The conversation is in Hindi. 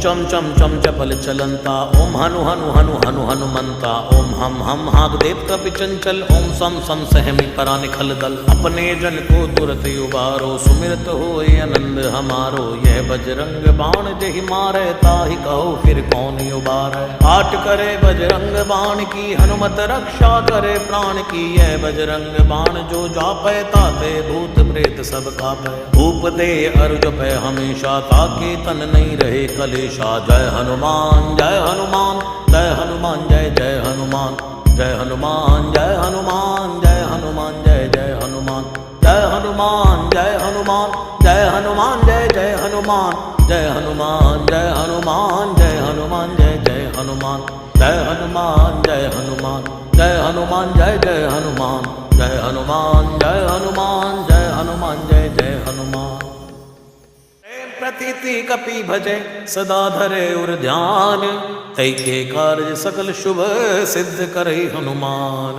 चम चम चम चपल चलंता ओम हनु हनु हनु हनु हनुमंता ओम हम हाग देव कपि चंचल ओम सम सम सहमी परा निखल दल अपने जन को तुरत उबारो सुमिरत हो आनंद हमारो यह बजरंग बाण जहि मारे ताहि कहो फिर कौन उबारे आट करे बजरंग बाण की हनुमत रक्षा करे प्राण की यह बजरंग बाण जो जापै ताते भूत प्रेत सब कापै भूप दे अर्ज पै हमेशा ताके तन नहीं रहे कलेश जय हनुमान जय हनुमान जय हनुमान जय जय हनुमान जय हनुमान जय हनुमान जय हनुमान जय जय हनुमान जय हनुमान जय हनुमान जय हनुमान जय जय हनुमान जय हनुमान जय हनुमान जय हनुमान जय जय हनुमान जय हनुमान जय हनुमान जय हनुमान जय जय हनुमान जय हनुमान जय हनुमान जय हनुमान जय जय हनुमान प्रतीति कपि भजे सदा धरे उर ध्यान तै के कार्य सकल शुभ सिद्ध करे हनुमान।